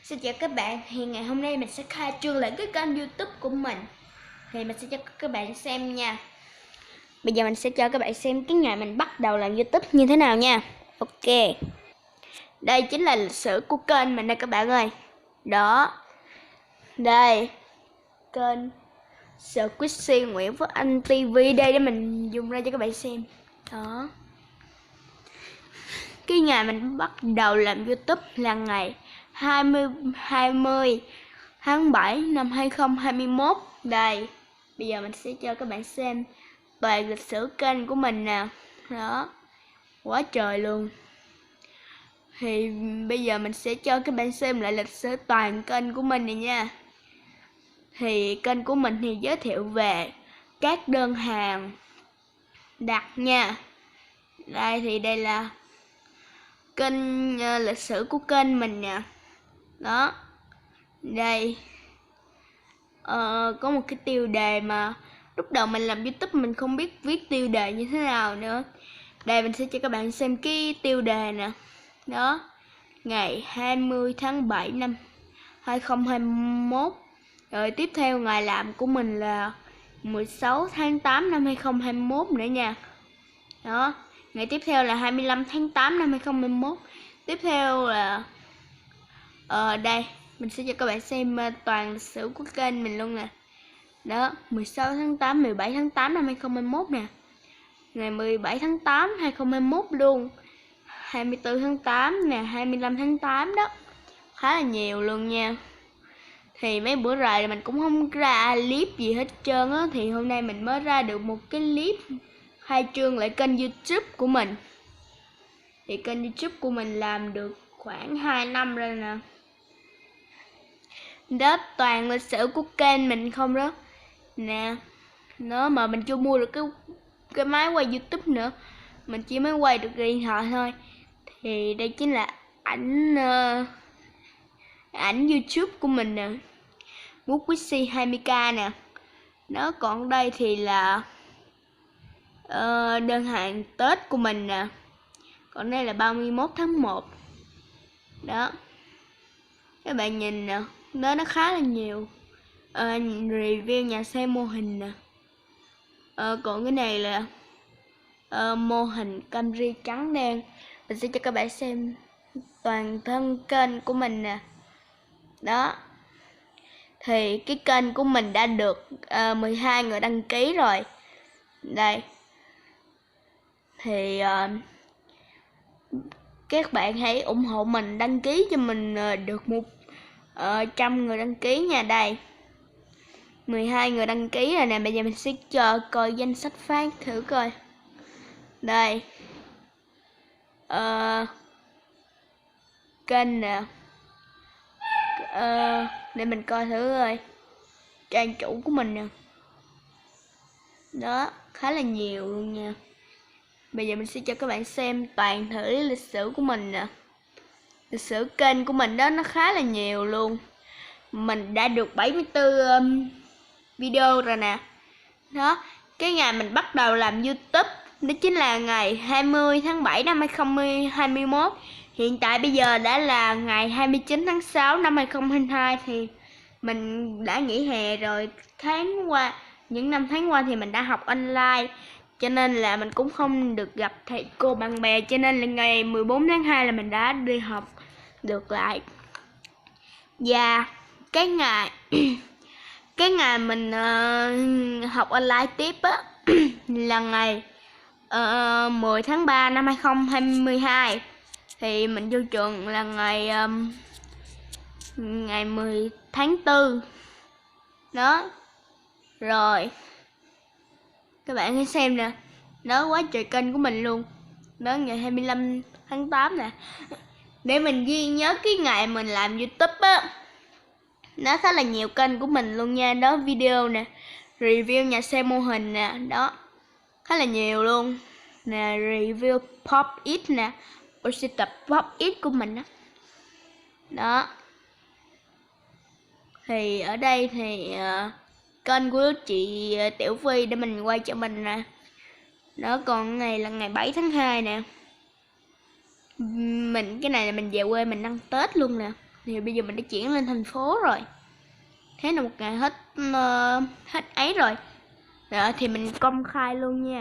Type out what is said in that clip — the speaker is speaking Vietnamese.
Xin chào các bạn, thì ngày hôm nay mình sẽ khai trương lại cái kênh YouTube của mình. Thì mình sẽ cho các bạn xem nha. Bây giờ mình sẽ cho các bạn xem cái ngày mình bắt đầu làm YouTube như thế nào nha. Ok. Đây chính là lịch sử của kênh mình đây các bạn ơi. Đó. Đây. Kênh Squishy Nguyễn Phước Anh TV đây để mình dùng ra cho các bạn xem. Đó. Cái ngày mình bắt đầu làm YouTube là ngày 20 tháng 7 năm 2021. Đây, bây giờ mình sẽ cho các bạn xem toàn lịch sử kênh của mình nè. Đó, quá trời luôn. Thì bây giờ mình sẽ cho các bạn xem lại lịch sử toàn kênh của mình này nha. Thì kênh của mình thì giới thiệu về các đơn hàng đặt nha. Đây thì đây là kênh lịch sử của kênh mình nè. Đó, đây có một cái tiêu đề mà lúc đầu mình làm YouTube mình không biết viết tiêu đề như thế nào nữa. Đây mình sẽ cho các bạn xem cái tiêu đề nè. Đó, ngày 20 tháng 7 năm 2021. Rồi tiếp theo ngày làm của mình là 16 tháng 8 năm 2021 nữa nha. Đó, ngày tiếp theo là 25 tháng 8 năm 2021. Tiếp theo là đây mình sẽ cho các bạn xem toàn lịch sử của kênh mình luôn nè. Đó, 16 tháng 8, 17 tháng 8 năm 2021 nè. Ngày 17 tháng 8 2021 luôn. 24 tháng 8 nè, 25 tháng 8 đó. Khá là nhiều luôn nha. Thì mấy bữa rồi mình cũng không ra clip gì hết trơn á. Thì hôm nay mình mới ra được một cái clip khai trương lại kênh YouTube của mình. Thì kênh YouTube của mình làm được khoảng 2 năm rồi nè. Đó, toàn lịch sử của kênh mình không đó nè. Nó mà mình chưa mua được cái máy quay YouTube nữa, mình chỉ mới quay được điện thoại thôi. Thì đây chính là ảnh YouTube của mình nè, Squishy 20k nè. Nó còn đây thì là đơn hàng Tết của mình nè. Còn đây là 31 tháng 1. Đó, các bạn nhìn nè, nó khá là nhiều. Review nhà xe mô hình nè. Còn cái này là mô hình Camry trắng đen. Mình sẽ cho các bạn xem toàn thân kênh của mình nè. Đó, thì cái kênh của mình đã được 12 người đăng ký rồi. Đây, thì các bạn hãy ủng hộ mình, đăng ký cho mình được 100 người đăng ký nha. Đây, 12 người đăng ký rồi nè. Bây giờ mình sẽ cho coi danh sách phát thử coi. Đây, kênh nè. Để mình coi thử coi trang chủ của mình nè. Đó, khá là nhiều luôn nha. Bây giờ mình sẽ cho các bạn xem toàn thử lịch sử của mình nè. Lịch sử kênh của mình đó nó khá là nhiều luôn. Mình đã được 74 video rồi nè. Đó, cái ngày mình bắt đầu làm YouTube đó chính là ngày 20 tháng 7 năm 2021. Hiện tại bây giờ đã là ngày 29 tháng 6 năm 2022. Thì mình đã nghỉ hè rồi. Những năm tháng qua thì mình đã học online, cho nên là mình cũng không được gặp thầy cô bạn bè. Cho nên là ngày 14 tháng 2 là mình đã đi học được lại. Và cái ngày mình học online tiếp á là ngày 10 tháng 3 năm 2022. Thì mình vô trường là ngày 10 tháng 4. Đó, rồi các bạn hãy xem nè. Đó, quá trời kênh của mình luôn. Đó, ngày 25 tháng 8 nè. Để mình ghi nhớ cái ngày mình làm YouTube á. Nó khá là nhiều kênh của mình luôn nha. Đó, video nè, review nhà xe mô hình nè. Đó, khá là nhiều luôn nè. Review Pop It nè, sẽ tập Pop It của mình đó. Đó, thì ở đây thì kênh của chị Tiểu Phi để mình quay cho mình nè. Đó, còn ngày là ngày 7 tháng 2 nè. Cái này là mình về quê mình ăn Tết luôn nè. Thì bây giờ mình đã chuyển lên thành phố rồi. Thế là một ngày hết hết ấy rồi. Đó, thì mình công khai luôn nha.